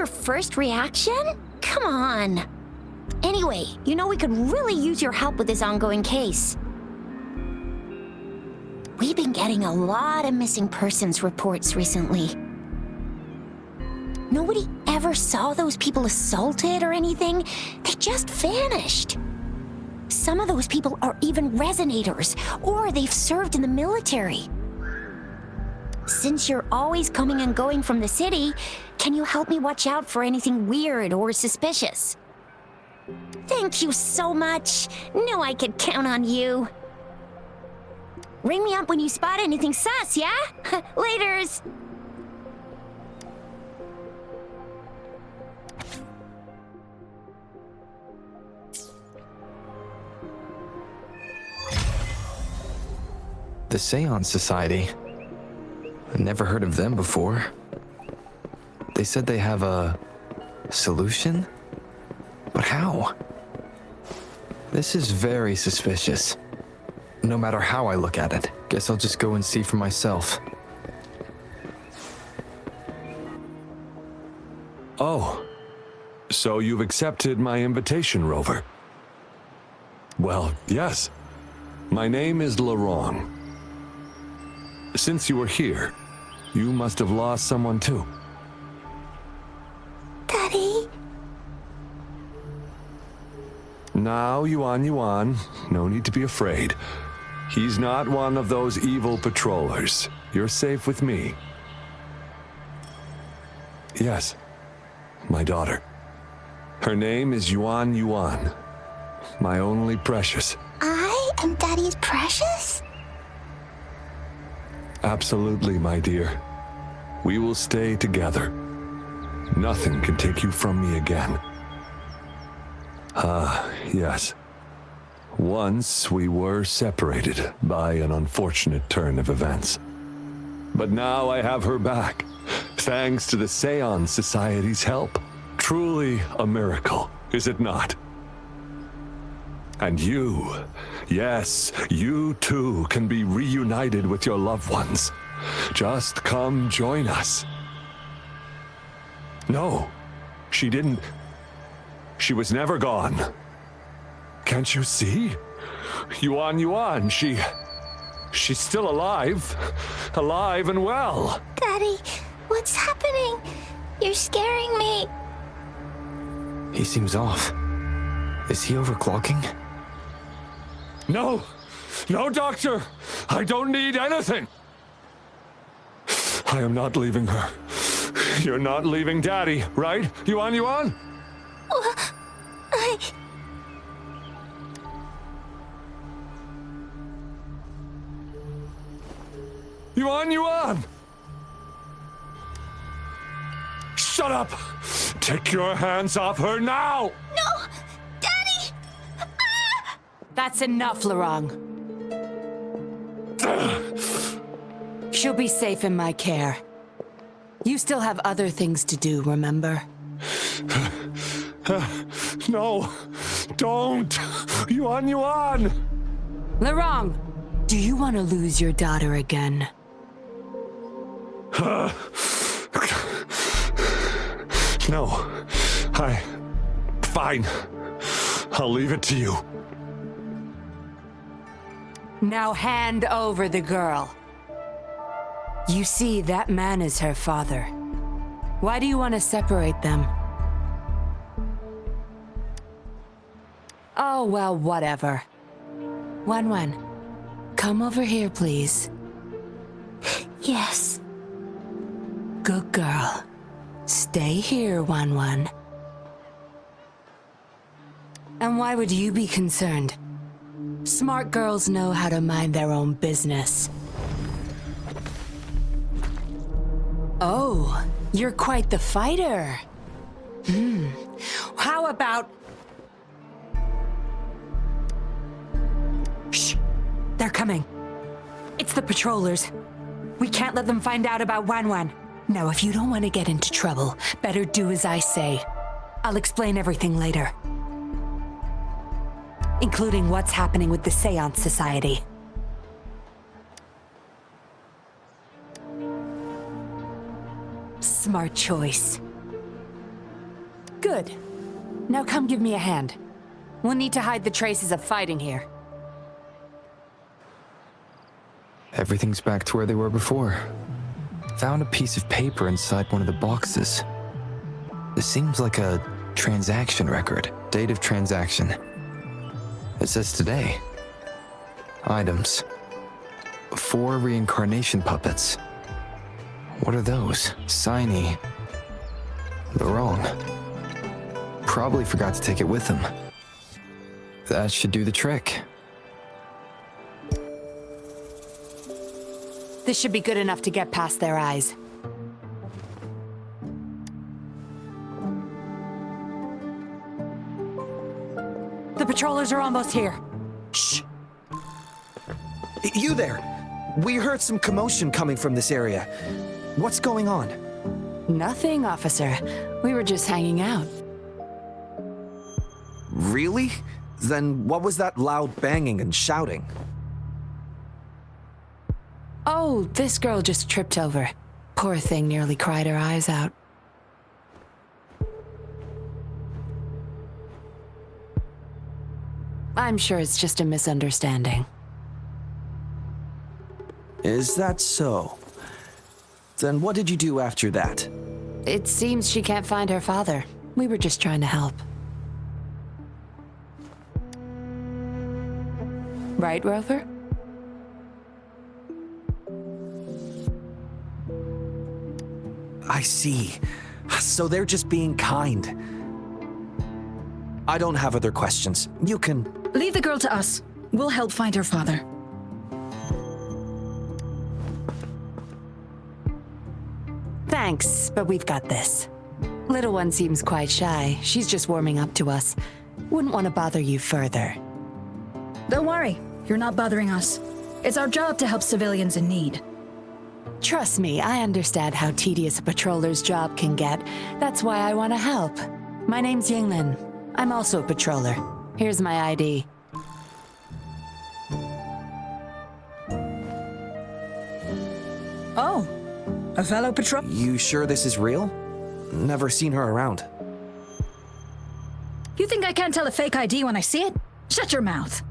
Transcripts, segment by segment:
your first reaction? Come on. Anyway, we could really use your help with this ongoing case. We've been getting a lot of missing persons reports recently. Nobody ever saw those people assaulted or anything. They just vanished. Some of those people are even resonators, or they've served in the military. Since you're always coming and going from the city, can you help me watch out for anything weird or suspicious? Thank you so much. Knew I could count on you. Ring me up when you spot anything sus, yeah? Laters. The Seance Society. I've never heard of them before. They said they have a solution? But how? This is very suspicious. No matter how I look at it, guess I'll just go and see for myself. Oh, so you've accepted my invitation, Rover? Well, yes. My name is Laurent. Since you were here, you must have lost someone too. Daddy? Now, Yuan, no need to be afraid. He's not one of those evil patrollers. You're safe with me. Yes, my daughter. Her name is Yuan, my only precious. I am Daddy's precious? Absolutely, my dear. We will stay together. Nothing can take you from me again. Yes. Once we were separated by an unfortunate turn of events. But now I have her back, thanks to the Seance Society's help. Truly a miracle, is it not? And you, yes, you too can be reunited with your loved ones. Just come join us. No, she didn't. She was never gone. Can't you see? Yuan, she's still alive. Alive and well. Daddy, what's happening? You're scaring me. He seems off. Is he overclocking? No, doctor. I don't need anything. I am not leaving her. You're not leaving Daddy, right? Yuan? Yuan? Shut up! Take your hands off her now! No! Daddy! That's enough, Laurent. She'll be safe in my care. You still have other things to do, remember? No, don't! Yuan! Laurent, do you want to lose your daughter again? No, fine. I'll leave it to you. Now hand over the girl. You see, that man is her father. Why do you want to separate them? Oh, well, whatever. Wan, come over here, please. Yes. Good girl. Stay here, Wan. And why would you be concerned? Smart girls know how to mind their own business. Oh, you're quite the fighter. How about... Shh! They're coming. It's the patrollers. We can't let them find out about Wan. Now, if you don't want to get into trouble, better do as I say. I'll explain everything later. Including what's happening with the Seance Society. Smart choice. Good. Now come give me a hand. We'll need to hide the traces of fighting here. Everything's back to where they were before. Found a piece of paper inside one of the boxes. This seems like a transaction record. Date of transaction. It says today. Items. 4 reincarnation puppets. What are those? Signy. Wrong. Probably forgot to take it with him. That should do the trick. This should be good enough to get past their eyes. The patrollers are almost here. Shh! You there! We heard some commotion coming from this area. What's going on? Nothing, officer. We were just hanging out. Really? Then what was that loud banging and shouting? Oh, this girl just tripped over. Poor thing nearly cried her eyes out. I'm sure it's just a misunderstanding. Is that so? Then what did you do after that? It seems she can't find her father. We were just trying to help. Right, Rover? I see. So they're just being kind. I don't have other questions. You can... Leave the girl to us. We'll help find her father. Thanks, but we've got this. Little one seems quite shy. She's just warming up to us. Wouldn't want to bother you further. Don't worry. You're not bothering us. It's our job to help civilians in need. Trust me, I understand how tedious a patroller's job can get. That's why I want to help. My name's Yinlin. I'm also a patroller. Here's my ID. Oh, a fellow patrol... You sure this is real? Never seen her around. You think I can't tell a fake ID when I see it? Shut your mouth.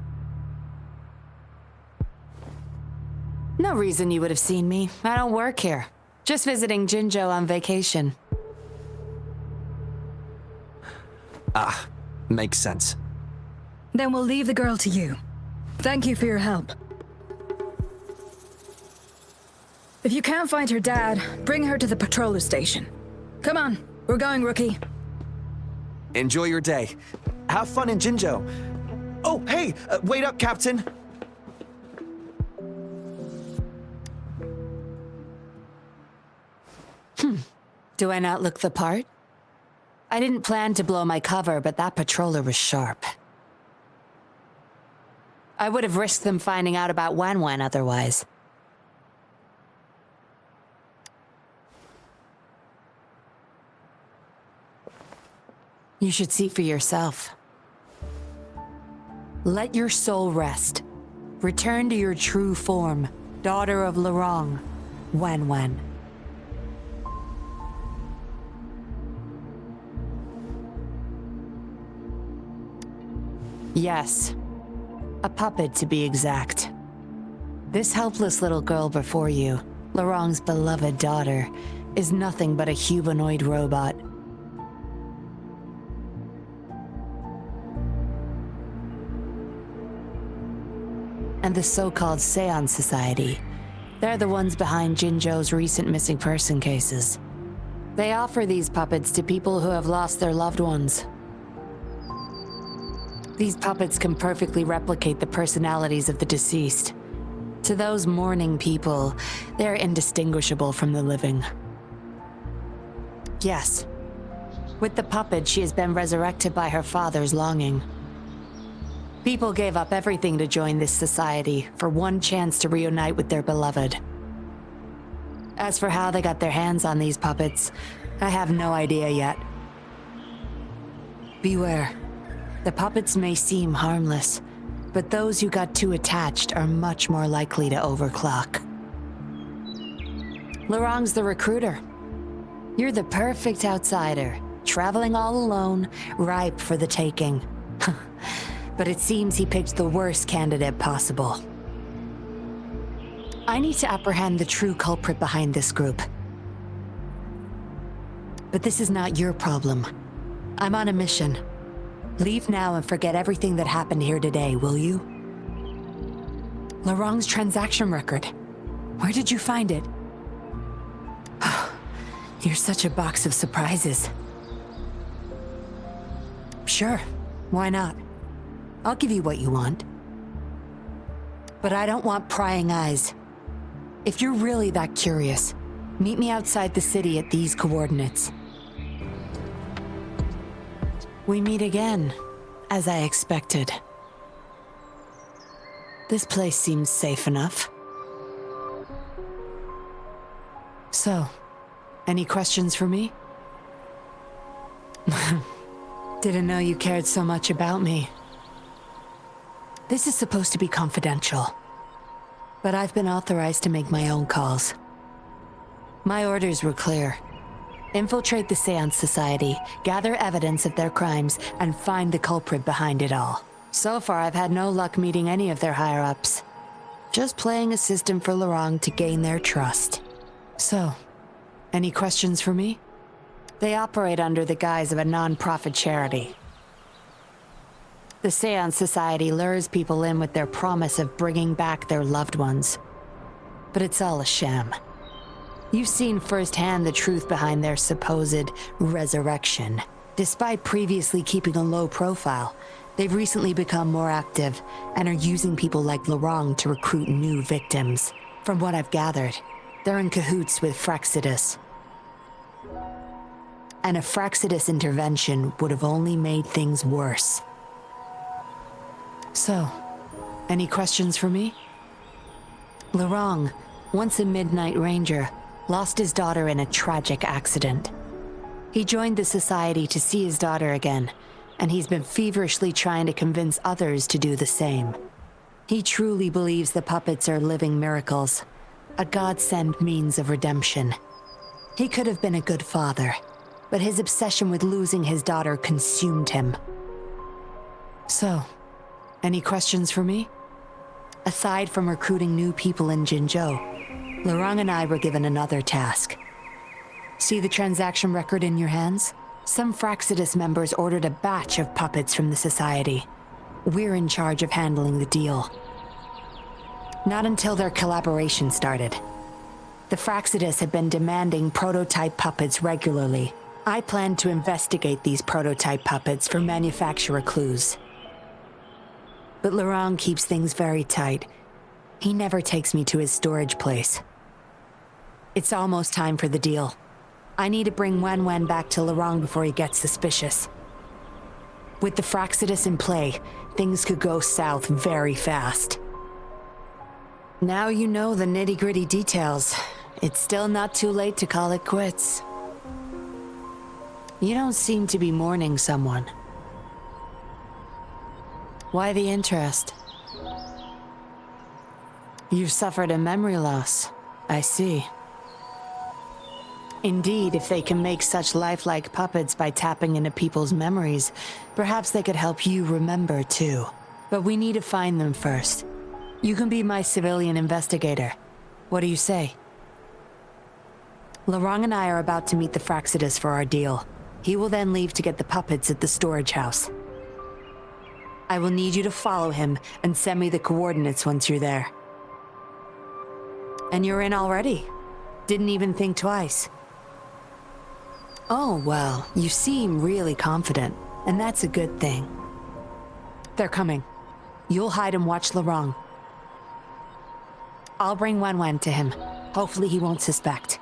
No reason you would have seen me. I don't work here. Just visiting Jinzhou on vacation. Ah, makes sense. Then we'll leave the girl to you. Thank you for your help. If you can't find her dad, bring her to the patroller station. Come on, we're going, rookie. Enjoy your day. Have fun in Jinzhou. Oh, hey! Wait up, Captain! Do I not look the part? I didn't plan to blow my cover, but that patroller was sharp. I would have risked them finding out about Wan otherwise. You should see for yourself. Let your soul rest. Return to your true form, daughter of Lorong, Wan. Yes. A puppet, to be exact. This helpless little girl before you, Lorong's beloved daughter, is nothing but a humanoid robot. And the so-called Seance Society, they're the ones behind Jinzhou's recent missing person cases. They offer these puppets to people who have lost their loved ones. These puppets can perfectly replicate the personalities of the deceased. To those mourning people, they're indistinguishable from the living. Yes, with the puppet, she has been resurrected by her father's longing. People gave up everything to join this society for one chance to reunite with their beloved. As for how they got their hands on these puppets, I have no idea yet. Beware. The puppets may seem harmless, but those who got too attached are much more likely to overclock. Lorong's the recruiter. You're the perfect outsider, traveling all alone, ripe for the taking. But it seems he picked the worst candidate possible. I need to apprehend the true culprit behind this group. But this is not your problem. I'm on a mission. Leave now and forget everything that happened here today, will you? Laurent's transaction record. Where did you find it? You're such a box of surprises. Sure, why not? I'll give you what you want. But I don't want prying eyes. If you're really that curious, meet me outside the city at these coordinates. We meet again, as I expected. This place seems safe enough. So, any questions for me? Didn't know you cared so much about me. This is supposed to be confidential, but I've been authorized to make my own calls. My orders were clear. Infiltrate the Seance Society, gather evidence of their crimes, and find the culprit behind it all. So far, I've had no luck meeting any of their higher-ups. Just playing a system for Laurent to gain their trust. So, any questions for me? They operate under the guise of a non-profit charity. The Seance Society lures people in with their promise of bringing back their loved ones. But it's all a sham. You've seen firsthand the truth behind their supposed resurrection. Despite previously keeping a low profile, they've recently become more active and are using people like Laurent to recruit new victims. From what I've gathered, they're in cahoots with Fractsidus. And a Fractsidus intervention would have only made things worse. So, any questions for me? Laurent, once a Midnight Ranger, lost his daughter in a tragic accident. He joined the Society to see his daughter again, and he's been feverishly trying to convince others to do the same. He truly believes the puppets are living miracles, a godsend means of redemption. He could have been a good father, but his obsession with losing his daughter consumed him. So, any questions for me? Aside from recruiting new people in Jinzhou, Laurent and I were given another task. See the transaction record in your hands? Some Fractsidus members ordered a batch of puppets from the Society. We're in charge of handling the deal. Not until their collaboration started. The Fractsidus had been demanding prototype puppets regularly. I planned to investigate these prototype puppets for manufacturer clues. But Laurent keeps things very tight. He never takes me to his storage place. It's almost time for the deal. I need to bring Wen back to Laurent before he gets suspicious. With the Fractsidus in play, things could go south very fast. Now you know the nitty-gritty details. It's still not too late to call it quits. You don't seem to be mourning someone. Why the interest? You've suffered a memory loss. I see. Indeed, if they can make such lifelike puppets by tapping into people's memories, perhaps they could help you remember too. But we need to find them first. You can be my civilian investigator. What do you say? Laurent and I are about to meet the Fractsidus for our deal. He will then leave to get the puppets at the storage house. I will need you to follow him and send me the coordinates once you're there. And you're in already. Didn't even think twice. Oh, well, you seem really confident, and that's a good thing. They're coming. You'll hide and watch Laurent. I'll bring Wen to him. Hopefully he won't suspect.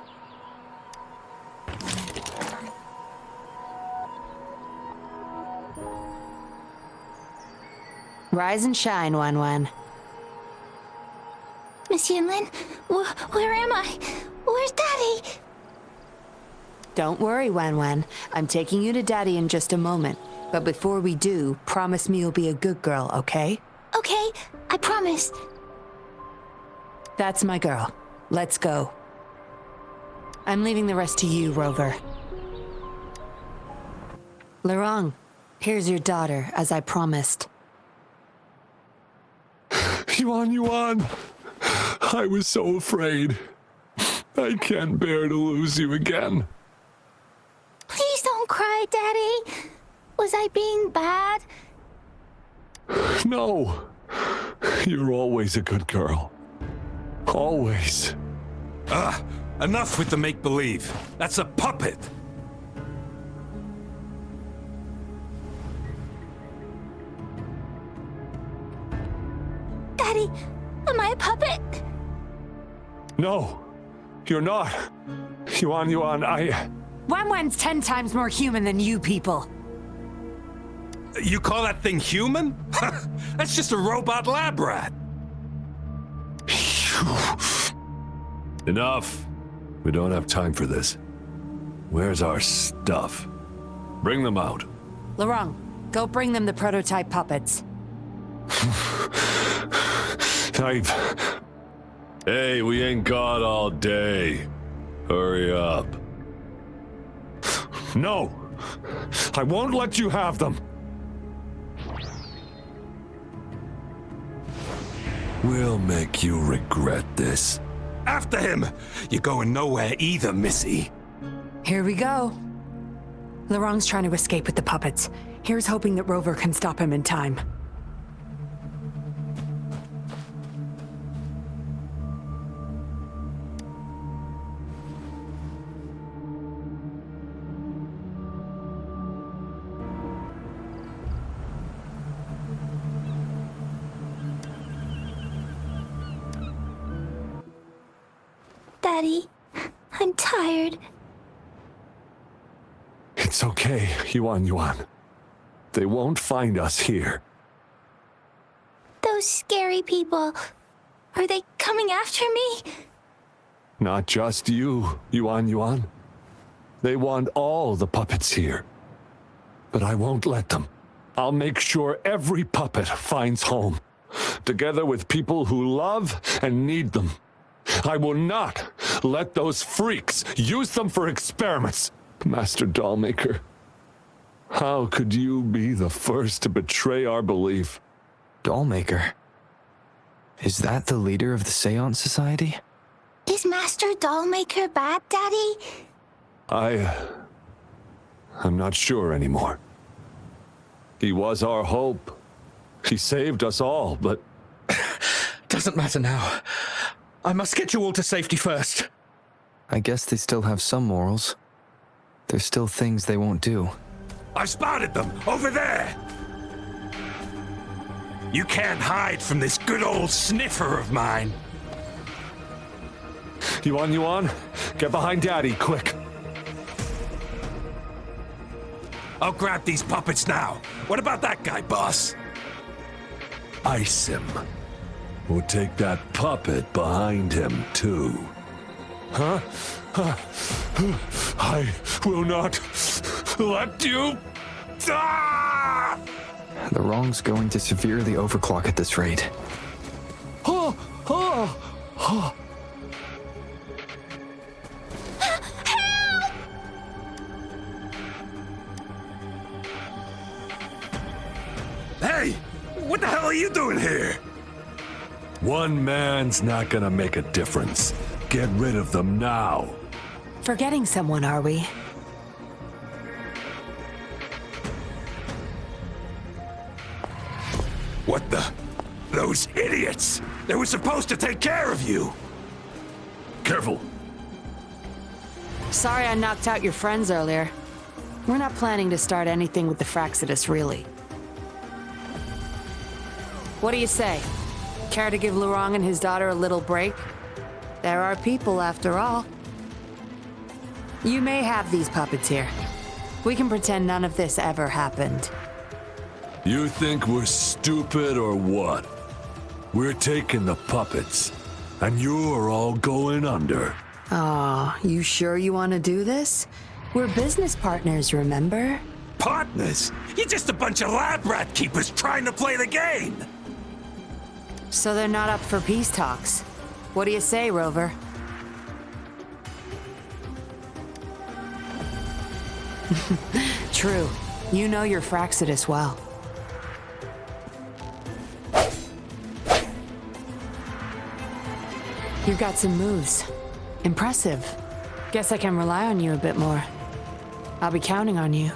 Rise and shine, Wen. Miss Yinlin, where am I? Where's Daddy? Don't worry, Wen. I'm taking you to Daddy in just a moment. But before we do, promise me you'll be a good girl, okay? Okay, I promise. That's my girl. Let's go. I'm leaving the rest to you, Rover. Lorong, here's your daughter, as I promised. Yuan, I was so afraid. I can't bear to lose you again. Please don't cry, Daddy. Was I being bad? No. You're always a good girl. Always. Enough with the make-believe. That's a puppet. Daddy, am I a puppet? No, you're not. Yuan, Wan Wan's 10 times more human than you people. You call that thing human? That's just a robot lab rat. Enough. We don't have time for this. Where's our stuff? Bring them out. Lorong, go bring them the prototype puppets. Hey, we ain't got all day. Hurry up. No! I won't let you have them! We'll make you regret this. After him! You're going nowhere either, Missy. Here we go. Lorong's trying to escape with the puppets. Here's hoping that Rover can stop him in time. Daddy, I'm tired. It's okay, Yuan. They won't find us here. Those scary people, are they coming after me? Not just you, Yuan. They want all the puppets here. But I won't let them. I'll make sure every puppet finds home, together with people who love and need them. I will not let those freaks use them for experiments. Master Dollmaker, how could you be the first to betray our belief? Dollmaker? Is that the leader of the Seance Society? Is Master Dollmaker bad, Daddy? I'm not sure anymore. He was our hope. He saved us all, but... Doesn't matter now. I must get you all to safety first. I guess they still have some morals. There's still things they won't do. I've spotted them, over there! You can't hide from this good old sniffer of mine. Yuan, get behind Daddy, quick. I'll grab these puppets now. What about that guy, boss? Ice him. We'll take that puppet behind him, too. Huh? I will not let you... Ah! The wrong's going to severely overclock at this rate. Hey! What the hell are you doing here? One man's not gonna make a difference. Get rid of them now. Forgetting someone, are we? What the? Those idiots! They were supposed to take care of you! Careful. Sorry I knocked out your friends earlier. We're not planning to start anything with the Fraxidus, really. What do you say? Care to give Lorong and his daughter a little break? There are people, after all. You may have these puppets here. We can pretend none of this ever happened. You think we're stupid or what? We're taking the puppets, and you're all going under. Aw, you sure you want to do this? We're business partners, remember? Partners? You're just a bunch of lab rat keepers trying to play the game! So they're not up for peace talks. What do you say, Rover? True. You know your Fraxidus well. You've got some moves. Impressive. Guess I can rely on you a bit more. I'll be counting on you.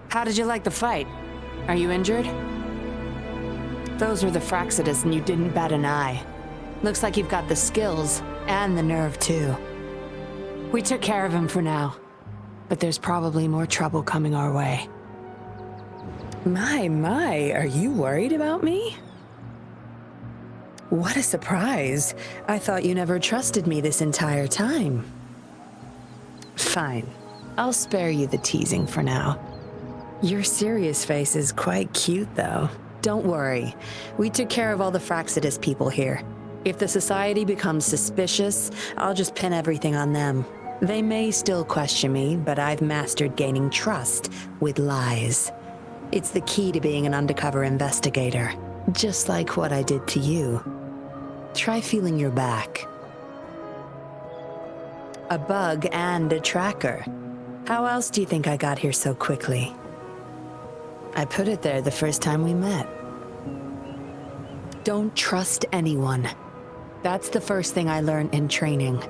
How did you like the fight? Are you injured? Those were the Fraxidus and you didn't bat an eye. Looks like you've got the skills and the nerve too. We took care of him for now, but there's probably more trouble coming our way. My, are you worried about me? What a surprise. I thought you never trusted me this entire time. Fine. I'll spare you the teasing for now. Your serious face is quite cute, though. Don't worry. We took care of all the Fraxidus people here. If the Society becomes suspicious, I'll just pin everything on them. They may still question me, but I've mastered gaining trust with lies. It's the key to being an undercover investigator, just like what I did to you. Try feeling your back. A bug and a tracker. How else do you think I got here so quickly? I put it there the first time we met. Don't trust anyone. That's the first thing I learned in training.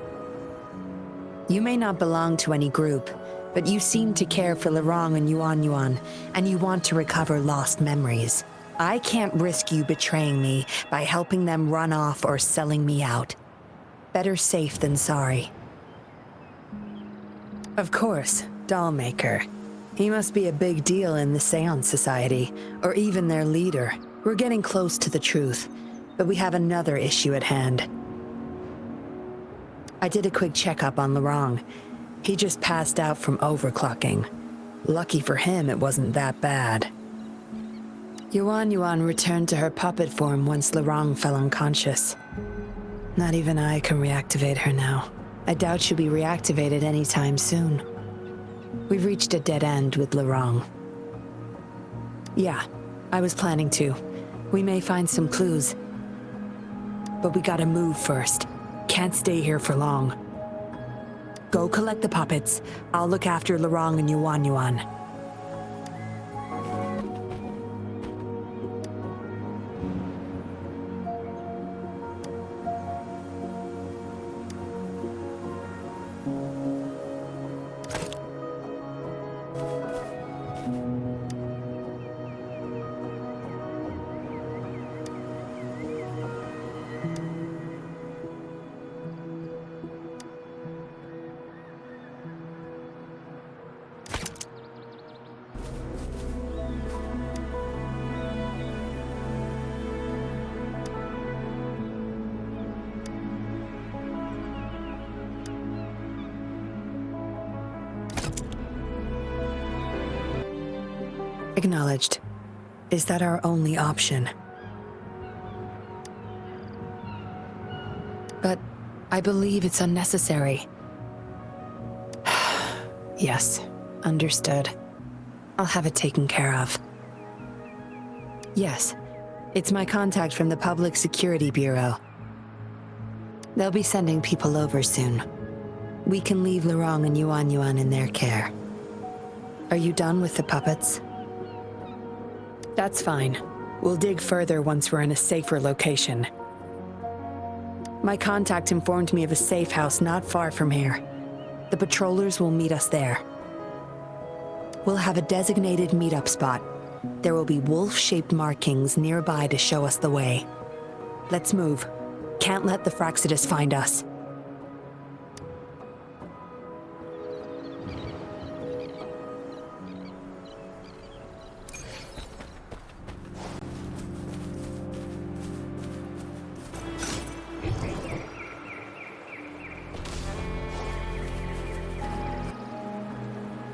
You may not belong to any group, but you seem to care for Lorong and Yuan, and you want to recover lost memories. I can't risk you betraying me by helping them run off or selling me out. Better safe than sorry. Of course, Dollmaker. He must be a big deal in the Seance Society, or even their leader. We're getting close to the truth, but we have another issue at hand. I did a quick checkup on Lorong. He just passed out from overclocking. Lucky for him, it wasn't that bad. Yuan returned to her puppet form once Lorong fell unconscious. Not even I can reactivate her now. I doubt she'll be reactivated anytime soon. We've reached a dead end with Lorong. Yeah, I was planning to. We may find some clues. But we gotta move first. Can't stay here for long. Go collect the puppets. I'll look after Lorong and Yuan. Acknowledged. Is that our only option? But I believe it's unnecessary. Yes, understood. I'll have it taken care of. Yes, it's my contact from the Public Security Bureau. They'll be sending people over soon. We can leave Lorong and Yuan in their care. Are you done with the puppets? That's fine. We'll dig further once we're in a safer location. My contact informed me of a safe house not far from here. The patrollers will meet us there. We'll have a designated meetup spot. There will be wolf-shaped markings nearby to show us the way. Let's move. Can't let the Fraxidus find us.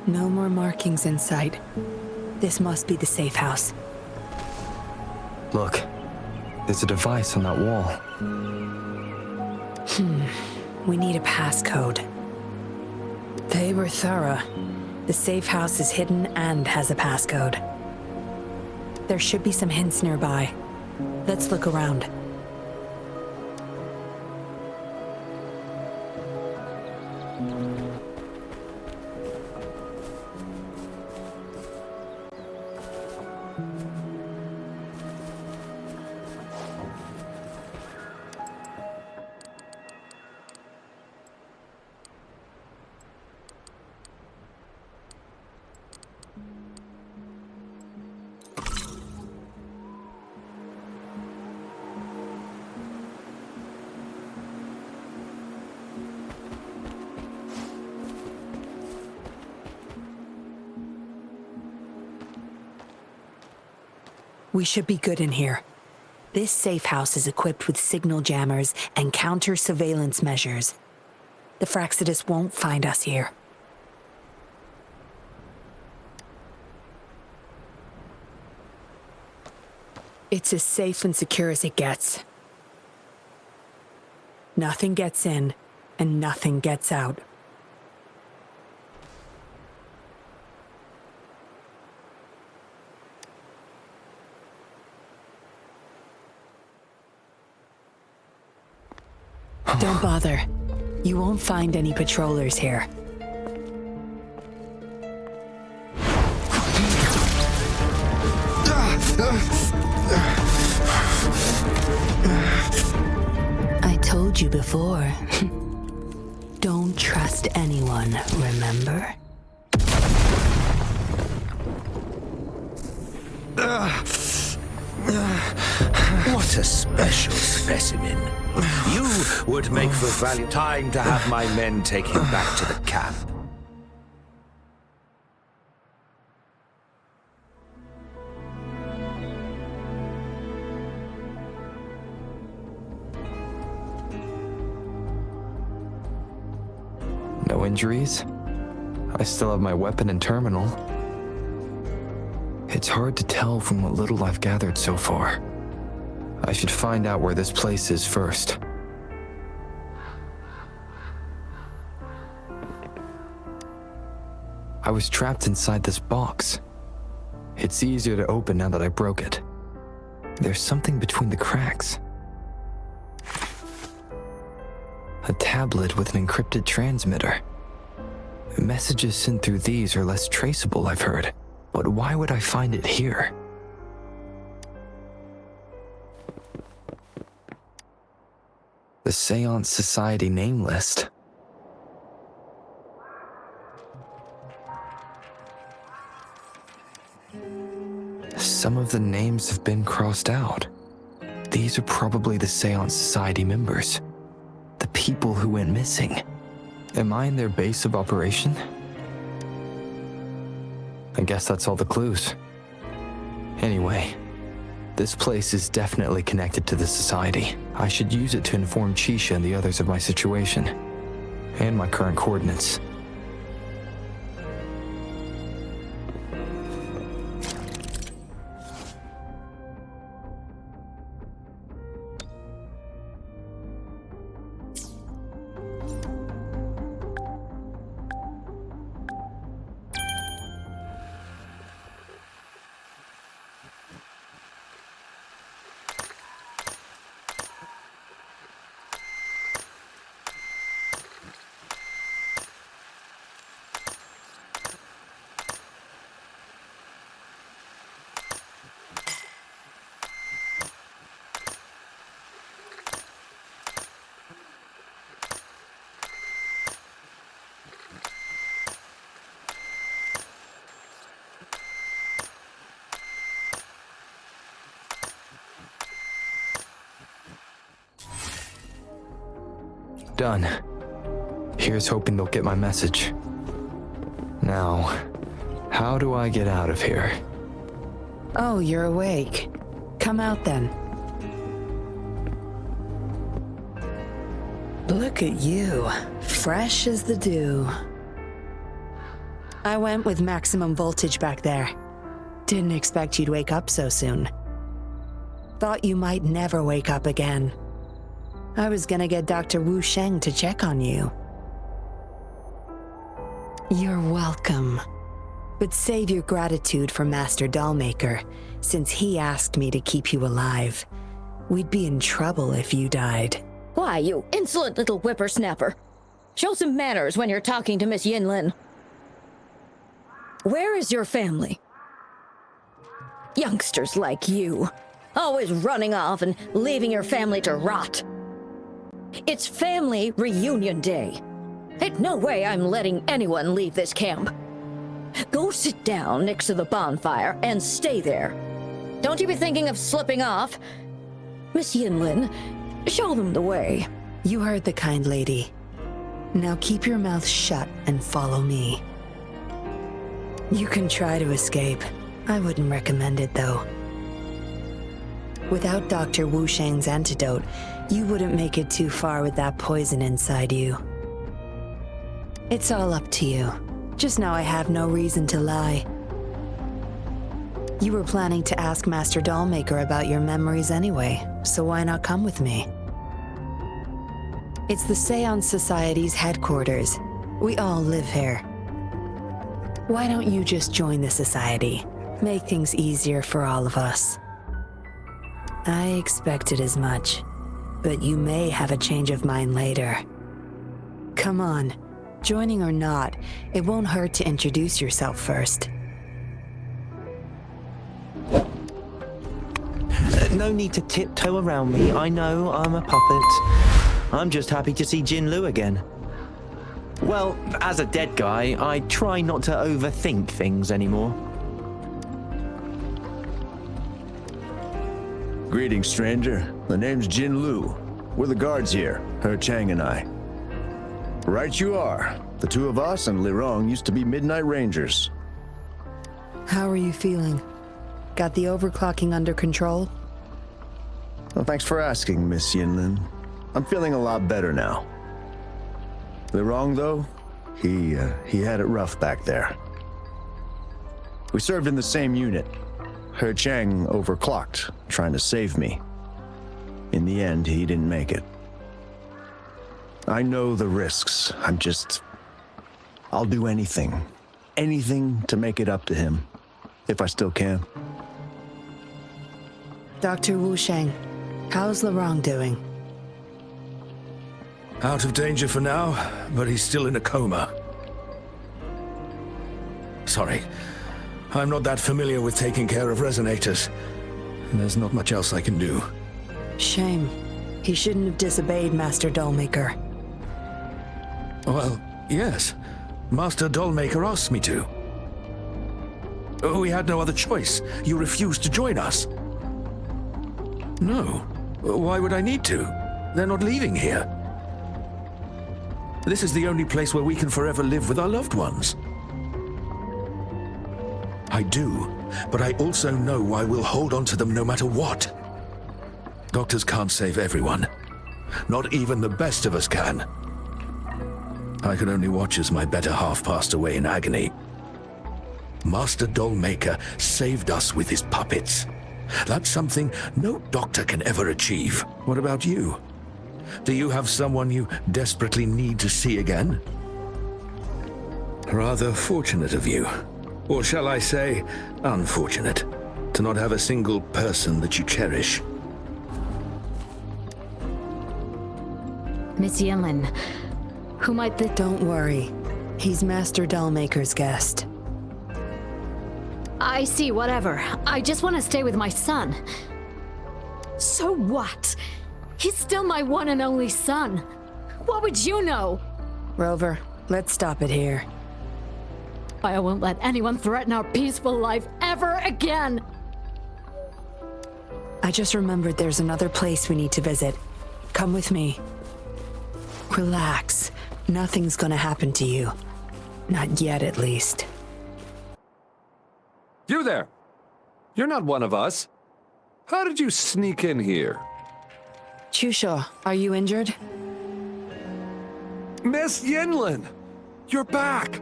No more markings in sight. This must be the safe house. Look, there's a device on that wall. We need a passcode. They were thorough. The safe house is hidden and has a passcode. There should be some hints nearby. Let's look around. We should be good in here. This safe house is equipped with signal jammers and counter-surveillance measures. The Fraxidus won't find us here. It's as safe and secure as it gets. Nothing gets in, and nothing gets out. Don't bother. You won't find any patrollers here. I told you before. Don't trust anyone, remember? What a special specimen. You would make for value. Time to have my men take him back to the camp. No injuries? I still have my weapon and terminal. It's hard to tell from what little I've gathered so far. I should find out where this place is first. I was trapped inside this box. It's easier to open now that I broke it. There's something between the cracks. A tablet with an encrypted transmitter. Messages sent through these are less traceable, I've heard. But why would I find it here? The Seance Society name list. Some of the names have been crossed out. These are probably the Seance Society members. The people who went missing. Am I in their base of operation? I guess that's all the clues. Anyway, this place is definitely connected to the Society. I should use it to inform Chisha and the others of my situation, and my current coordinates. Done. Here's hoping they'll get my message. Now, how do I get out of here? Oh, you're awake. Come out then. Look at you, fresh as the dew. I went with maximum voltage back there. Didn't expect you'd wake up so soon. Thought you might never wake up again. I was gonna get Dr. Wu Sheng to check on you. You're welcome. But save your gratitude for Master Dollmaker, since he asked me to keep you alive. We'd be in trouble if you died. Why, you insolent little whippersnapper. Show some manners when you're talking to Miss Yinlin. Where is your family? Youngsters like you, always running off and leaving your family to rot. It's family reunion day. Ain't no way I'm letting anyone leave this camp. Go sit down next to the bonfire and stay there. Don't you be thinking of slipping off. Miss Yinlin, show them the way. You heard the kind lady. Now keep your mouth shut and follow me. You can try to escape. I wouldn't recommend it, though. Without Dr. Wu Shang's antidote, you wouldn't make it too far with that poison inside you. It's all up to you. Just know I have no reason to lie. You were planning to ask Master Dollmaker about your memories anyway, so why not come with me? It's the Seance Society's headquarters. We all live here. Why don't you just join the Society? Make things easier for all of us. I expected as much, but you may have a change of mind later. Come on, joining or not, it won't hurt to introduce yourself first. No need to tiptoe around me. I know I'm a puppet. I'm just happy to see Yinlin again. Well, as a dead guy, I try not to overthink things anymore. Greetings, stranger. The name's Yinlin. We're the guards here, He Chang and I. Right you are. The two of us and Lirong used to be Midnight Rangers. How are you feeling? Got the overclocking under control? Well, thanks for asking, Miss Yinlin. I'm feeling a lot better now. Lirong, though, he had it rough back there. We served in the same unit. He Chang overclocked, trying to save me. In the end, he didn't make it. I know the risks. I'll do anything. Anything to make it up to him, if I still can. Dr. Wu Shang, how's Lirong doing? Out of danger for now, but he's still in a coma. Sorry, I'm not that familiar with taking care of resonators. There's not much else I can do. Shame. He shouldn't have disobeyed Master Dollmaker. Well, yes. Master Dollmaker asked me to. We had no other choice. You refused to join us. No. Why would I need to? They're not leaving here. This is the only place where we can forever live with our loved ones. I do, but I also know I will hold on to them no matter what. Doctors can't save everyone. Not even the best of us can. I could only watch as my better half passed away in agony. Master Dollmaker saved us with his puppets. That's something no doctor can ever achieve. What about you? Do you have someone you desperately need to see again? Rather fortunate of you. Or shall I say, unfortunate, to not have a single person that you cherish. Miss Yinlin, who might the— Don't worry. He's Master Dollmaker's guest. I see, whatever. I just want to stay with my son. So what? He's still my one and only son. What would you know? Rover, let's stop it here. I won't let anyone threaten our peaceful life ever again. I just remembered there's another place we need to visit. Come with me. Relax. Nothing's gonna happen to you. Not yet, at least. You there! You're not one of us. How did you sneak in here? Chusha, are you injured? Miss Yinlin! You're back!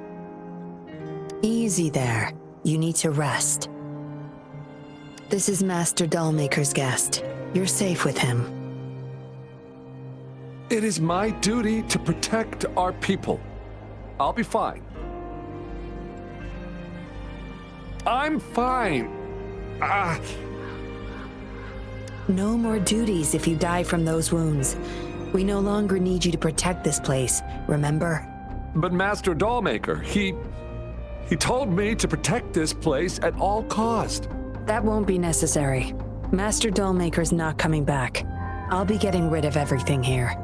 Easy there. You need to rest. This is Master Dollmaker's guest. You're safe with him. It is my duty to protect our people. I'll be fine. I'm fine. No more duties if you die from those wounds. We no longer need you to protect this place, remember? But Master Dollmaker, he told me to protect this place at all cost. That won't be necessary. Master Dollmaker's not coming back. I'll be getting rid of everything here.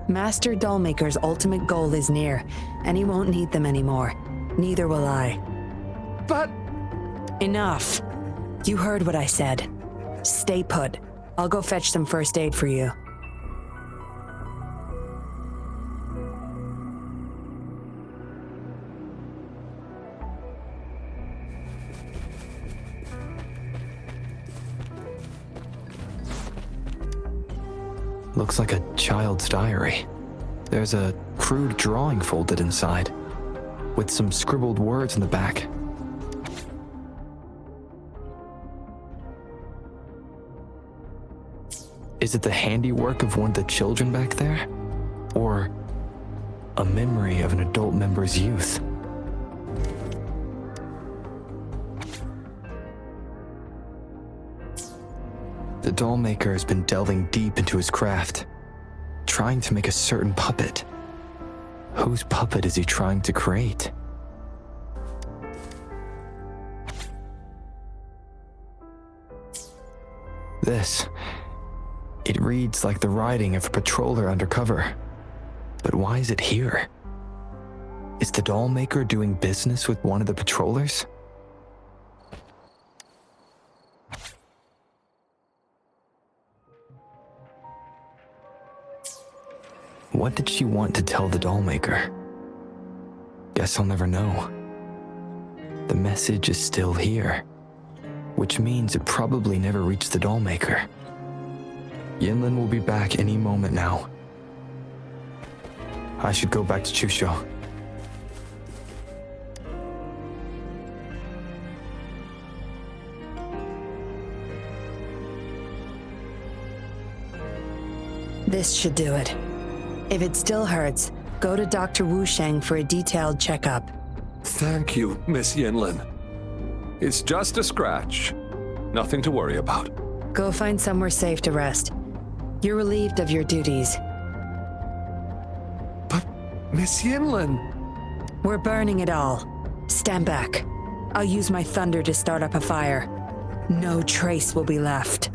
Master Dollmaker's ultimate goal is near, and he won't need them anymore. Neither will I. But... Enough. You heard what I said. Stay put. I'll go fetch some first aid for you. Looks like a child's diary. There's a crude drawing folded inside, with some scribbled words in the back. Is it the handiwork of one of the children back there? Or a memory of an adult member's youth? The doll maker has been delving deep into his craft, trying to make a certain puppet. Whose puppet is he trying to create? This. It reads like the writing of a patroller undercover. But why is it here? Is the doll maker doing business with one of the patrollers? What did she want to tell the doll maker? Guess I'll never know. The message is still here, which means it probably never reached the doll maker. Yinlin will be back any moment now. I should go back to Chusho. This should do it. If it still hurts, go to Dr. Wu Sheng for a detailed checkup. Thank you, Miss Yinlin. It's just a scratch. Nothing to worry about. Go find somewhere safe to rest. You're relieved of your duties. But, Miss Yinlin... We're burning it all. Stand back. I'll use my thunder to start up a fire. No trace will be left.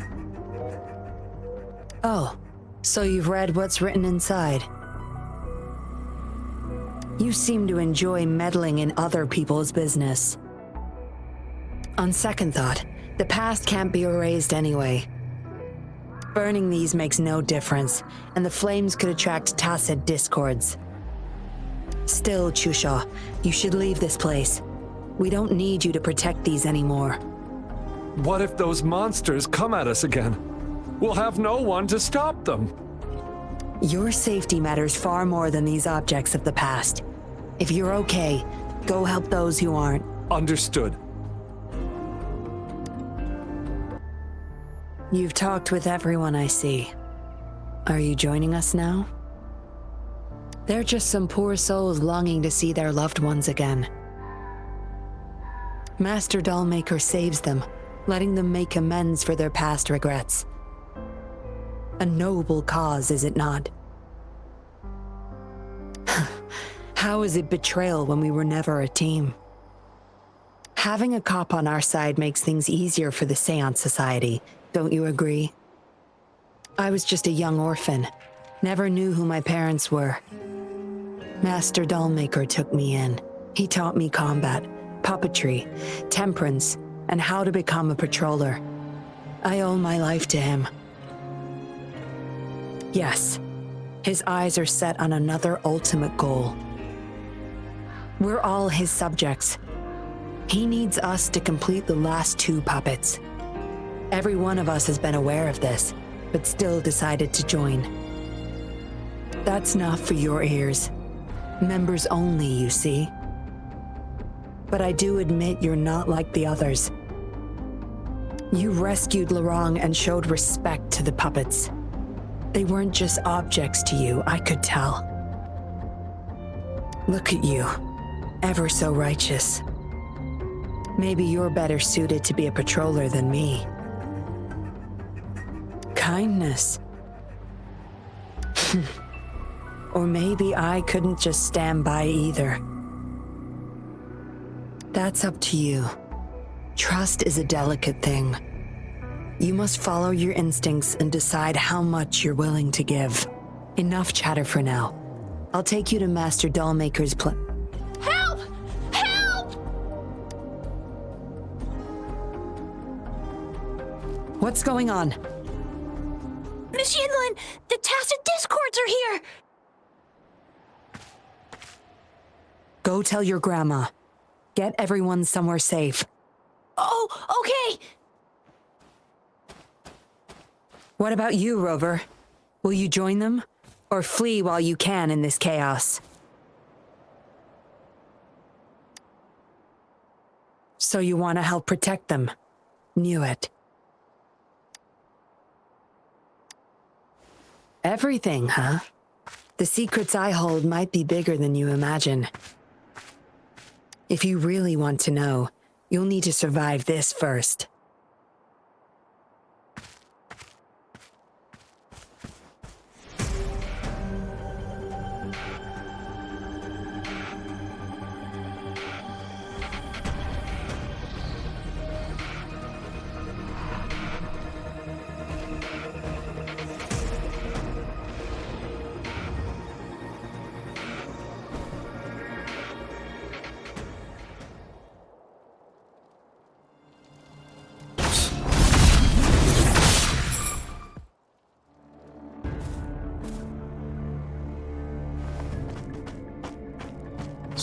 Oh, so you've read what's written inside. You seem to enjoy meddling in other people's business. On second thought, the past can't be erased anyway. Burning these makes no difference, and the flames could attract tacit discords. Still, Chusha, you should leave this place. We don't need you to protect these anymore. What if those monsters come at us again? We'll have no one to stop them. Your safety matters far more than these objects of the past. If you're okay, go help those who aren't. Understood. You've talked with everyone I see. Are you joining us now? They're just some poor souls longing to see their loved ones again. Master Dollmaker saves them, letting them make amends for their past regrets. A noble cause, is it not? How is it betrayal when we were never a team? Having a cop on our side makes things easier for the Seance Society, don't you agree? I was just a young orphan, never knew who my parents were. Master Dollmaker took me in. He taught me combat, puppetry, temperance, and how to become a patroller. I owe my life to him. Yes, his eyes are set on another ultimate goal. We're all his subjects. He needs us to complete the last 2 puppets. Every one of us has been aware of this, but still decided to join. That's not for your ears. Members only, you see. But I do admit you're not like the others. You rescued Lorong and showed respect to the puppets. They weren't just objects to you, I could tell. Look at you, ever so righteous. Maybe you're better suited to be a patroller than me. Kindness. Or maybe I couldn't just stand by either. That's up to you. Trust is a delicate thing. You must follow your instincts and decide how much you're willing to give. Enough chatter for now. I'll take you to Master Dollmaker's Help! Help! What's going on? Miss Yinlin, the tacit discords are here! Go tell your grandma. Get everyone somewhere safe. Oh, okay! What about you, Rover? Will you join them? Or flee while you can in this chaos? So you want to help protect them? Knew it. Everything, huh? The secrets I hold might be bigger than you imagine. If you really want to know, you'll need to survive this first.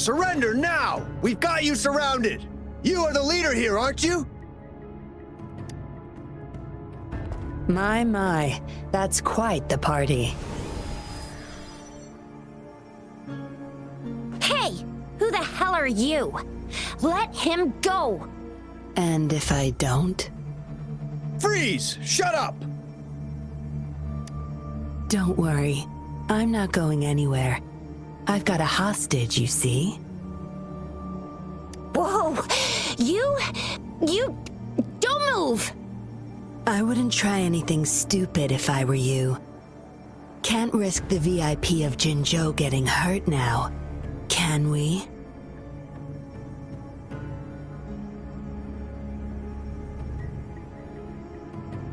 Surrender now! We've got you surrounded! You are the leader here, aren't you? My, that's quite the party. Hey! Who the hell are you? Let him go! And if I don't? Freeze! Shut up! Don't worry. I'm not going anywhere. I've got a hostage, you see? Whoa! You don't move! I wouldn't try anything stupid if I were you. Can't risk the VIP of Jinzhou getting hurt now, can we?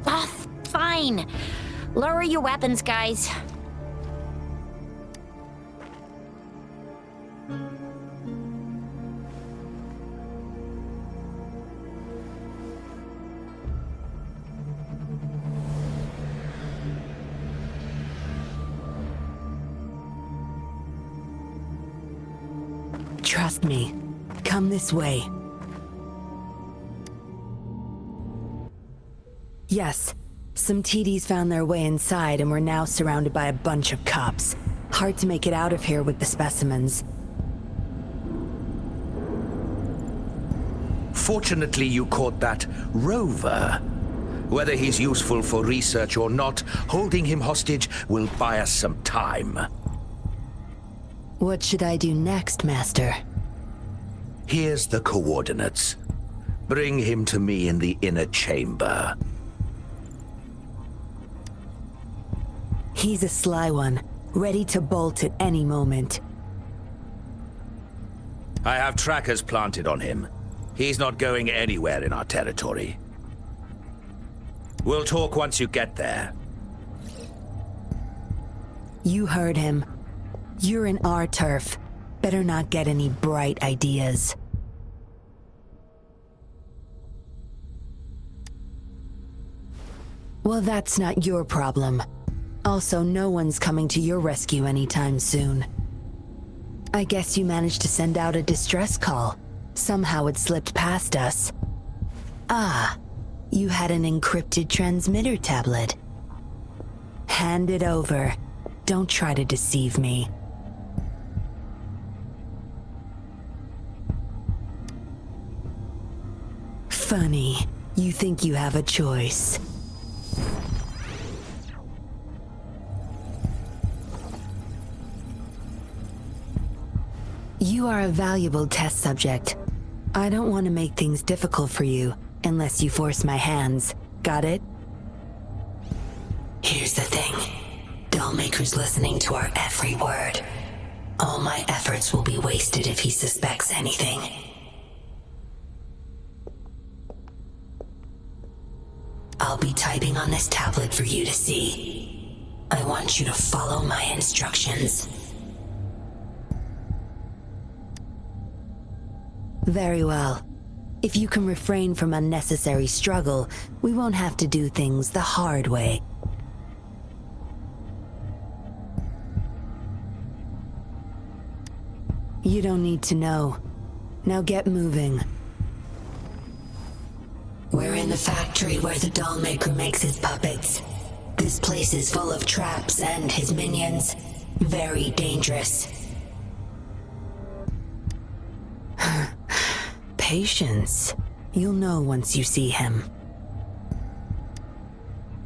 Ah, fine. Lower your weapons, guys. Trust me. Come this way. Yes, some TDs found their way inside and we're now surrounded by a bunch of cops. Hard to make it out of here with the specimens. Fortunately, you caught that rover. Whether he's useful for research or not, holding him hostage will buy us some time. What should I do next, Master? Here's the coordinates. Bring him to me in the inner chamber. He's a sly one, ready to bolt at any moment. I have trackers planted on him. He's not going anywhere in our territory. We'll talk once you get there. You heard him. You're in our turf. Better not get any bright ideas. Well, that's not your problem. Also, no one's coming to your rescue anytime soon. I guess you managed to send out a distress call. Somehow it slipped past us. Ah, you had an encrypted transmitter tablet. Hand it over. Don't try to deceive me. Funny, you think you have a choice. You are a valuable test subject. I don't want to make things difficult for you, unless you force my hands. Got it? Here's the thing. Dollmaker's listening to our every word. All my efforts will be wasted if he suspects anything. I'll be typing on this tablet for you to see. I want you to follow my instructions. Very well. If you can refrain from unnecessary struggle, we won't have to do things the hard way. You don't need to know. Now get moving. We're in the factory where the doll maker makes his puppets. This place is full of traps and his minions. Very dangerous. Patience. You'll know once you see him.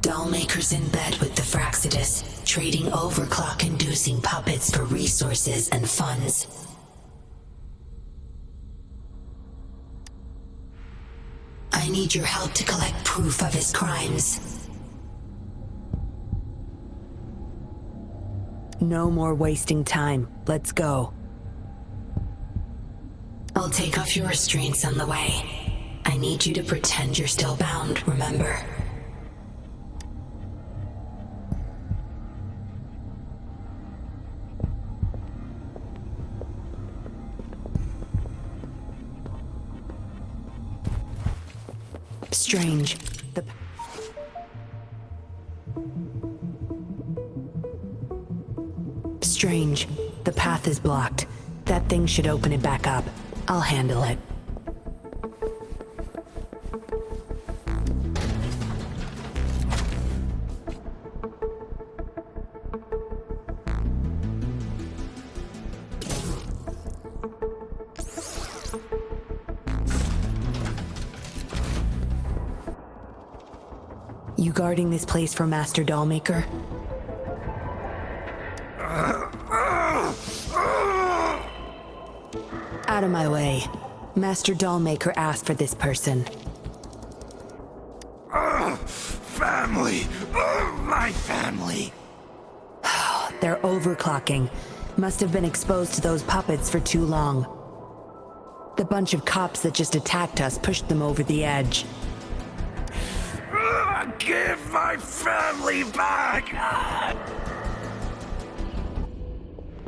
Dollmaker's in bed with the Fraxidus, trading overclock-inducing puppets for resources and funds. I need your help to collect proof of his crimes. No more wasting time. Let's go. I'll take off your restraints on the way. I need you to pretend you're still bound, remember? Strange. Strange. The path is blocked. That thing should open it back up. I'll handle it. You guarding this place for Master Dollmaker? Out of my way. Master Dollmaker asked for this person. Family! My family! They're overclocking. Must have been exposed to those puppets for too long. The bunch of cops that just attacked us pushed them over the edge. Give my family back!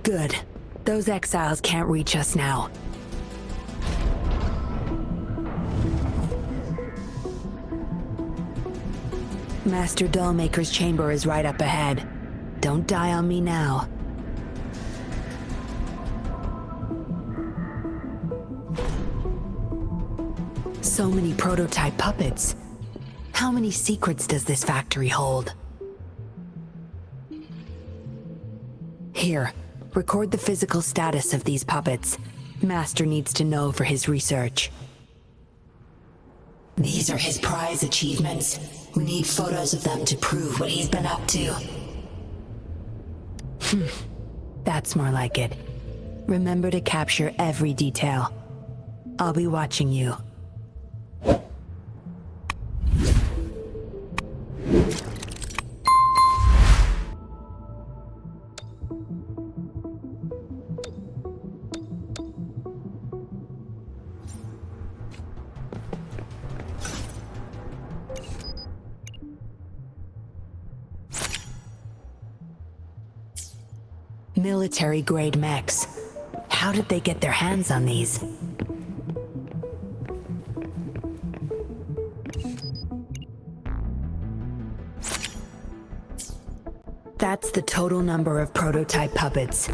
Good. Those exiles can't reach us now. Master Dollmaker's chamber is right up ahead. Don't die on me now. So many prototype puppets. How many secrets does this factory hold? Here, record the physical status of these puppets. Master needs to know for his research. These are his prize achievements. We need photos of them to prove what he's been up to. That's more like it. Remember to capture every detail. I'll be watching you. Military-grade mechs. How did they get their hands on these? That's the total number of prototype puppets.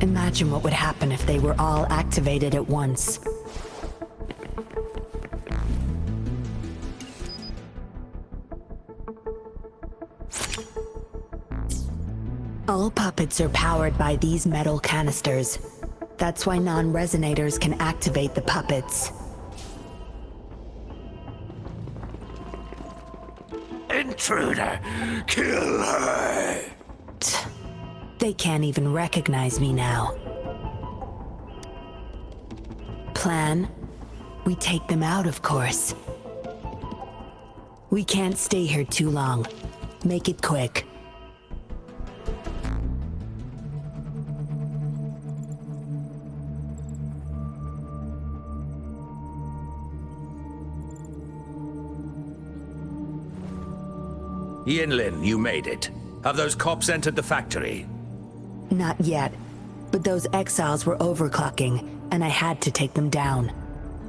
Imagine what would happen if they were all activated at once. All puppets are powered by these metal canisters. That's why non-resonators can activate the puppets. Intruder! Kill her! They can't even recognize me now. Plan? We take them out, of course. We can't stay here too long. Make it quick. Yinlin, you made it. Have those cops entered the factory? Not yet, but those exiles were overclocking, and I had to take them down.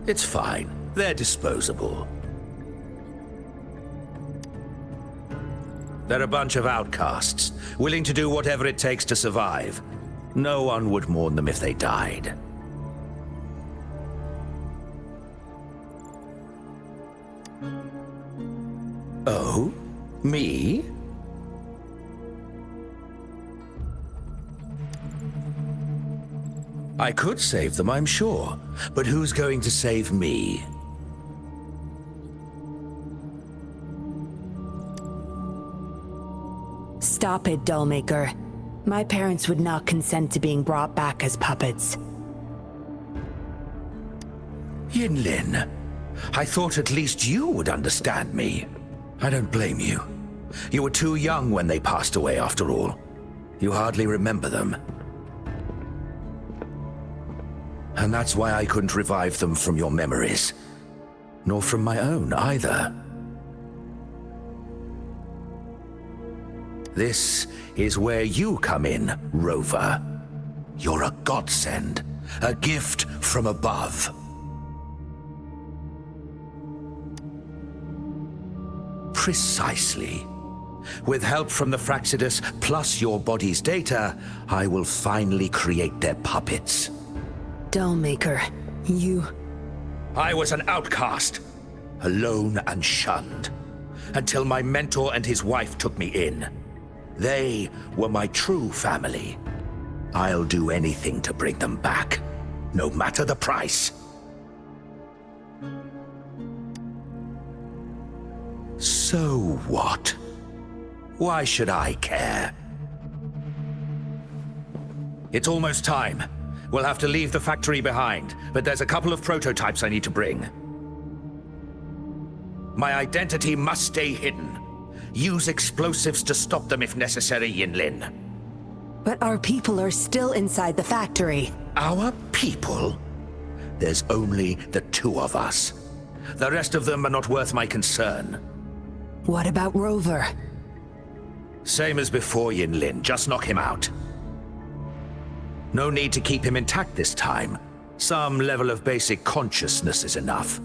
It's fine. They're disposable. They're a bunch of outcasts, willing to do whatever it takes to survive. No one would mourn them if they died. Oh? Me? I could save them, I'm sure. But who's going to save me? Stop it, Dollmaker. My parents would not consent to being brought back as puppets. Yinlin, I thought at least you would understand me. I don't blame you. You were too young when they passed away, after all. You hardly remember them. And that's why I couldn't revive them from your memories. Nor from my own, either. This is where you come in, Rover. You're a godsend, a gift from above. Precisely. With help from the Fraxidus plus your body's data, I will finally create their puppets. Dollmaker, you... I was an outcast, alone and shunned, until my mentor and his wife took me in. They were my true family. I'll do anything to bring them back, no matter the price. So what? Why should I care? It's almost time. We'll have to leave the factory behind, but there's a couple of prototypes I need to bring. My identity must stay hidden. Use explosives to stop them if necessary, Yinlin. But our people are still inside the factory. Our people? There's only the two of us. The rest of them are not worth my concern. What about Rover? Same as before, Yinlin. Just knock him out. No need to keep him intact this time. Some level of basic consciousness is enough.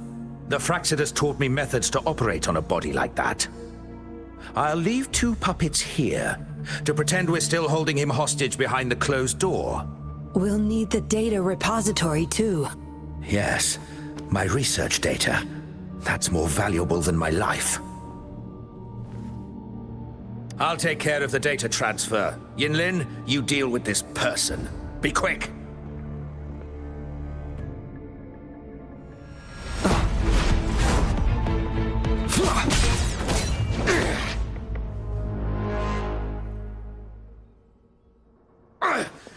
The Fraxidus taught me methods to operate on a body like that. I'll leave two puppets here to pretend we're still holding him hostage behind the closed door. We'll need the data repository too. Yes, my research data. That's more valuable than my life. I'll take care of the data transfer. Yinlin, you deal with this person. Be quick!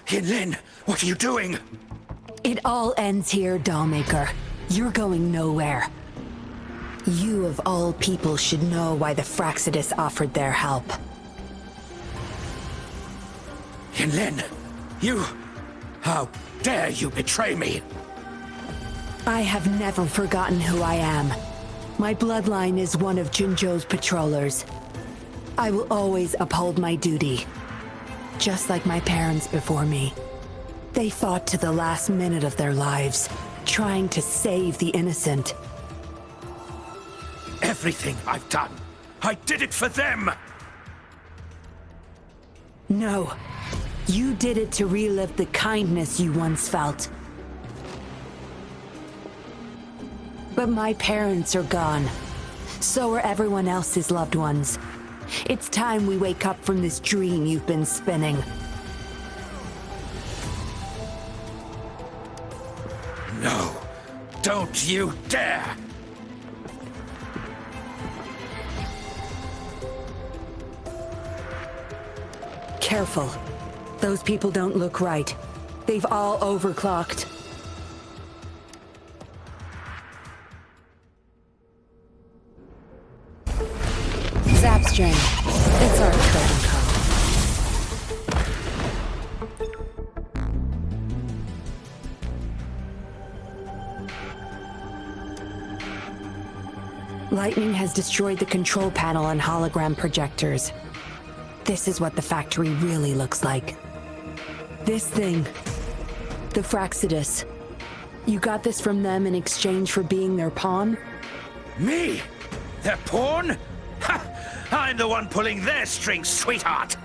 Yinlin, what are you doing? It all ends here, Dollmaker. You're going nowhere. You of all people should know why the Fraxidus offered their help. Yinlin, you... How dare you betray me? I have never forgotten who I am. My bloodline is one of Jinzhou's patrollers. I will always uphold my duty. Just like my parents before me. They fought to the last minute of their lives, trying to save the innocent. Everything I've done, I did it for them! No. You did it to relive the kindness you once felt. But my parents are gone. So are everyone else's loved ones. It's time we wake up from this dream you've been spinning. No, don't you dare! Careful. Those people don't look right. They've all overclocked. Zapstring. It's our curtain call. Lightning has destroyed the control panel and hologram projectors. This is what the factory really looks like. This thing. The Fraxidus. You got this from them in exchange for being their pawn? Me? Their pawn? Ha! I'm the one pulling their strings, sweetheart!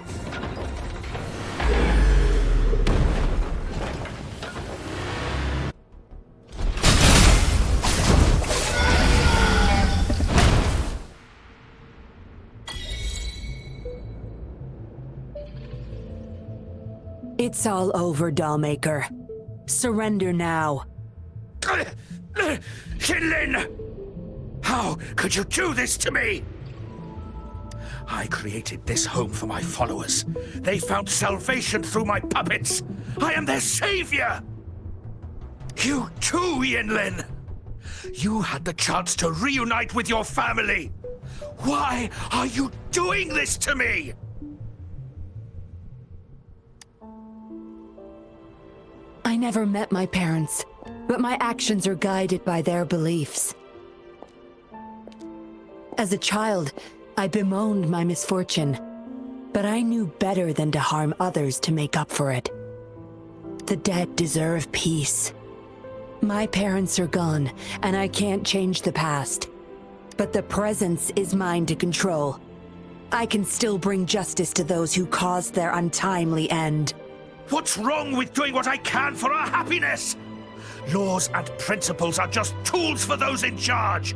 It's all over, Dollmaker. Surrender now. Yinlin! How could you do this to me? I created this home for my followers. They found salvation through my puppets. I am their savior! You too, Yinlin! You had the chance to reunite with your family. Why are you doing this to me? I never met my parents, but my actions are guided by their beliefs. As a child, I bemoaned my misfortune, but I knew better than to harm others to make up for it. The dead deserve peace. My parents are gone, and I can't change the past. But the present is mine to control. I can still bring justice to those who caused their untimely end. What's wrong with doing what I can for our happiness? Laws and principles are just tools for those in charge.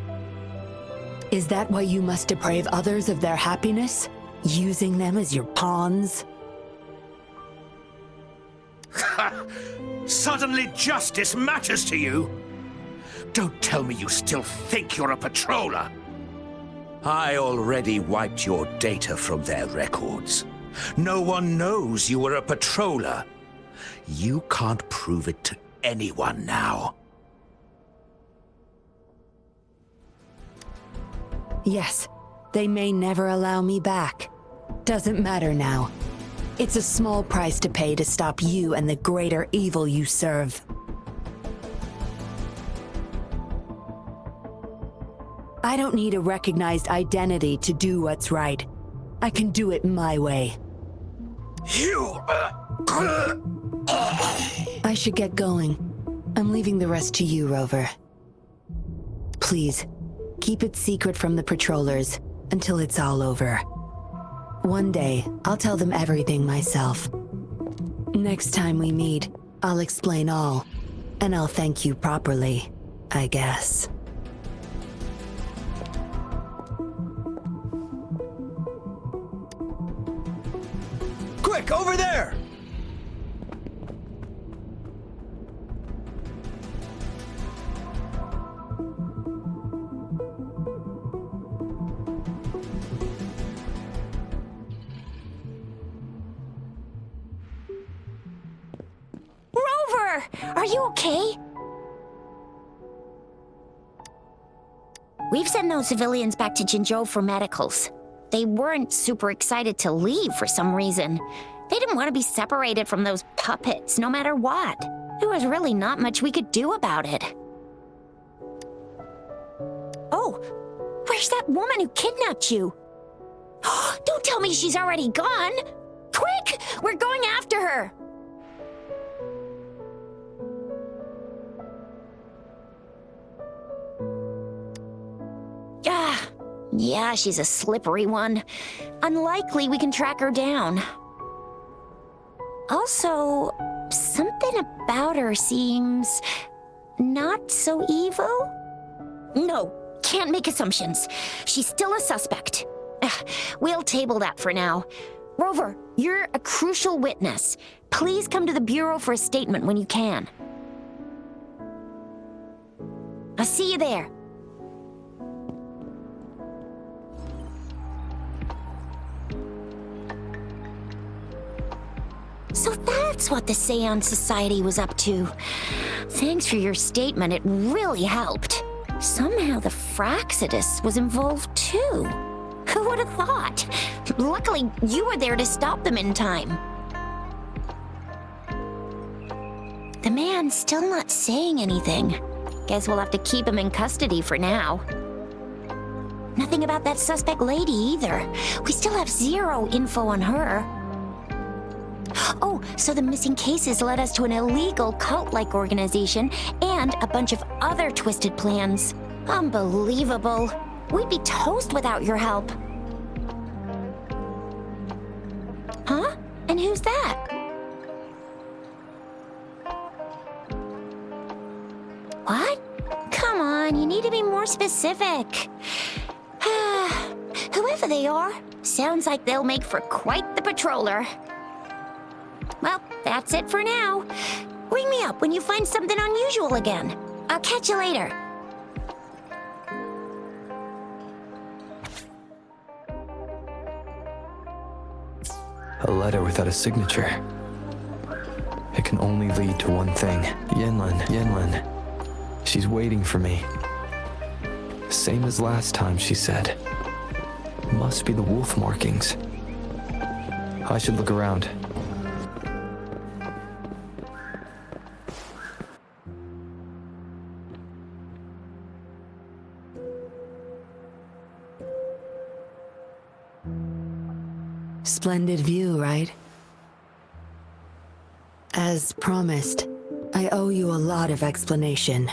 Is that why you must deprive others of their happiness? Using them as your pawns? Suddenly justice matters to you? Don't tell me you still think you're a patroller. I already wiped your data from their records. No one knows you were a patroller. You can't prove it to anyone now. Yes, they may never allow me back. Doesn't matter now. It's a small price to pay to stop you and the greater evil you serve. I don't need a recognized identity to do what's right. I can do it my way. I should get going. I'm leaving the rest to you, Rover. Please, keep it secret from the patrollers until it's all over. One day, I'll tell them everything myself. Next time we meet, I'll explain all, and I'll thank you properly, I guess. Quick, over there! Rover! Are you okay? We've sent those civilians back to Jinzhou for medicals. They weren't super excited to leave for some reason. They didn't want to be separated from those puppets, no matter what. There was really not much we could do about it. Oh, where's that woman who kidnapped you? Don't tell me she's already gone! Quick! We're going after her! Yeah, she's a slippery one. Unlikely we can track her down. Also, something about her seems not so evil? No, can't make assumptions. She's still a suspect. We'll table that for now. Rover, you're a crucial witness. Please come to the Bureau for a statement when you can. I'll see you there. So that's what the Seance Society was up to. Thanks for your statement, it really helped. Somehow the Fraxidus was involved too. Who would have thought? Luckily, you were there to stop them in time. The man's still not saying anything. Guess we'll have to keep him in custody for now. Nothing about that suspect lady either. We still have zero info on her. Oh, so the missing cases led us to an illegal cult-like organization and a bunch of other twisted plans. Unbelievable. We'd be toast without your help. Huh? And who's that? What? Come on, you need to be more specific. Whoever they are, sounds like they'll make for quite the patroller. Well, that's it for now. Ring me up when you find something unusual again. I'll catch you later. A letter without a signature. It can only lead to one thing. Yinlin. She's waiting for me. Same as last time, she said. Must be the wolf markings. I should look around. Splendid view, right? As promised, I owe you a lot of explanation.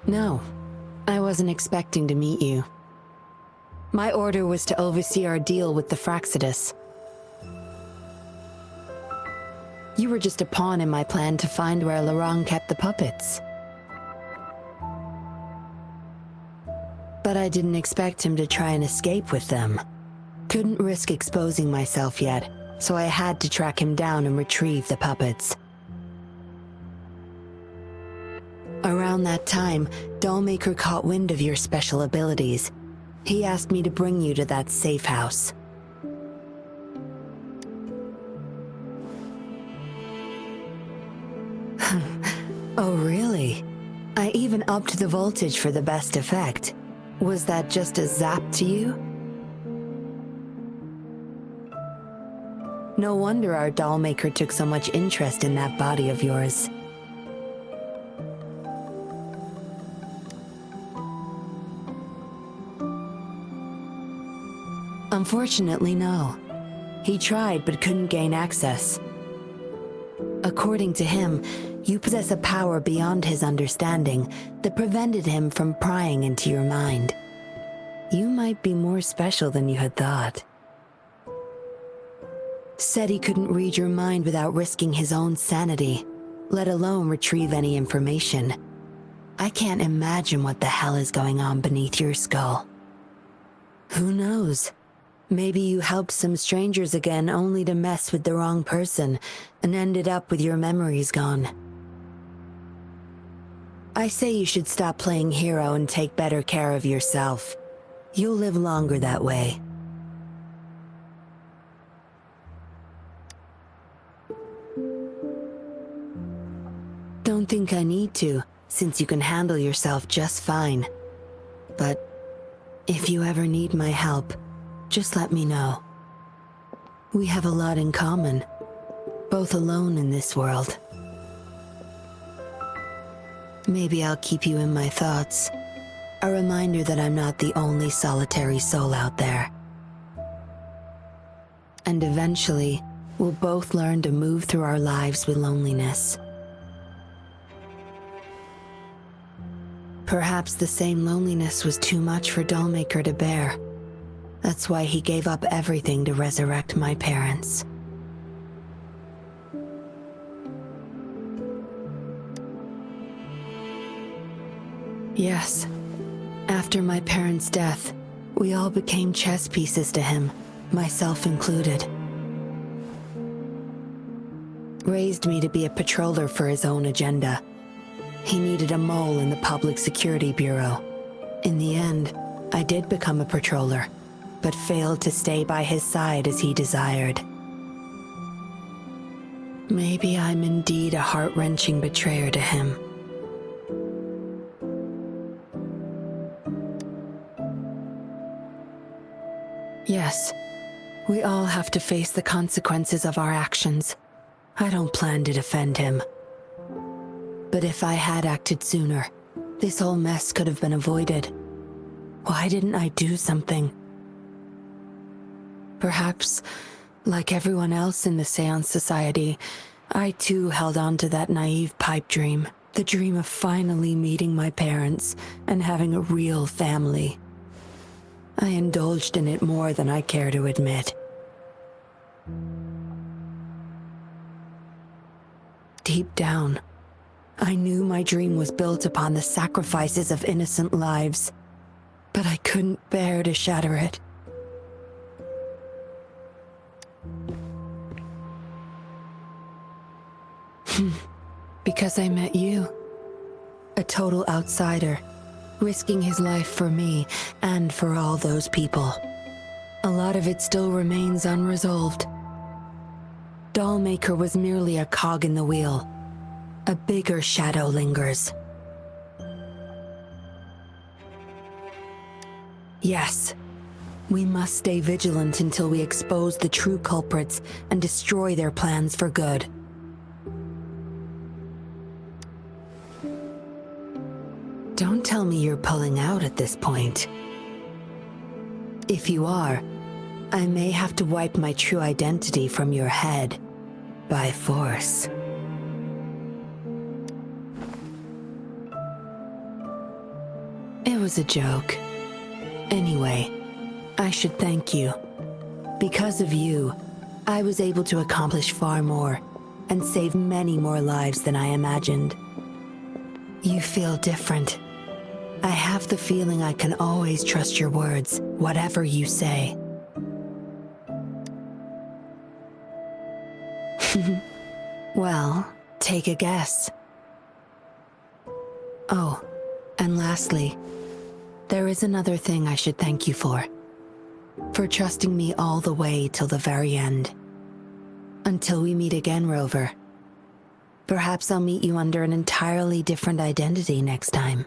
No, I wasn't expecting to meet you. My order was to oversee our deal with the Fraxidus. You were just a pawn in my plan to find where Laurent kept the puppets. But I didn't expect him to try and escape with them. Couldn't risk exposing myself yet, so I had to track him down and retrieve the puppets. Around that time, Dollmaker caught wind of your special abilities. He asked me to bring you to that safe house. Oh, really? I even upped the voltage for the best effect. Was that just a zap to you? No wonder our dollmaker took so much interest in that body of yours. Unfortunately, no. He tried but couldn't gain access. According to him, you possess a power beyond his understanding that prevented him from prying into your mind. You might be more special than you had thought. Said he couldn't read your mind without risking his own sanity, let alone retrieve any information. I can't imagine what the hell is going on beneath your skull. Who knows? Maybe you helped some strangers again only to mess with the wrong person and ended up with your memories gone. I say you should stop playing hero and take better care of yourself. You'll live longer that way. Don't think I need to, since you can handle yourself just fine. But if you ever need my help, just let me know. We have a lot in common, both alone in this world. Maybe I'll keep you in my thoughts, a reminder that I'm not the only solitary soul out there. And eventually, we'll both learn to move through our lives with loneliness. Perhaps the same loneliness was too much for Dollmaker to bear. That's why he gave up everything to resurrect my parents. Yes, after my parents' death, we all became chess pieces to him, myself included. Raised me to be a patroller for his own agenda. He needed a mole in the Public Security Bureau. In the end, I did become a patroller, but failed to stay by his side as he desired. Maybe I'm indeed a heart-wrenching betrayer to him. Yes, we all have to face the consequences of our actions. I don't plan to defend him. But if I had acted sooner, this whole mess could have been avoided. Why didn't I do something? Perhaps, like everyone else in the Seance Society, I too held on to that naive pipe dream. The dream of finally meeting my parents and having a real family. I indulged in it more than I care to admit. Deep down, I knew my dream was built upon the sacrifices of innocent lives, but I couldn't bear to shatter it. Because I met you. A total outsider, risking his life for me and for all those people. A lot of it still remains unresolved. Dollmaker was merely a cog in the wheel. A bigger shadow lingers. Yes, we must stay vigilant until we expose the true culprits and destroy their plans for good. Don't tell me you're pulling out at this point. If you are, I may have to wipe my true identity from your head by force. It was a joke. Anyway, I should thank you. Because of you, I was able to accomplish far more and save many more lives than I imagined. You feel different. I have the feeling I can always trust your words, whatever you say. Well, take a guess. Oh, and lastly, there is another thing I should thank you for. For trusting me all the way till the very end. Until we meet again, Rover. Perhaps I'll meet you under an entirely different identity next time.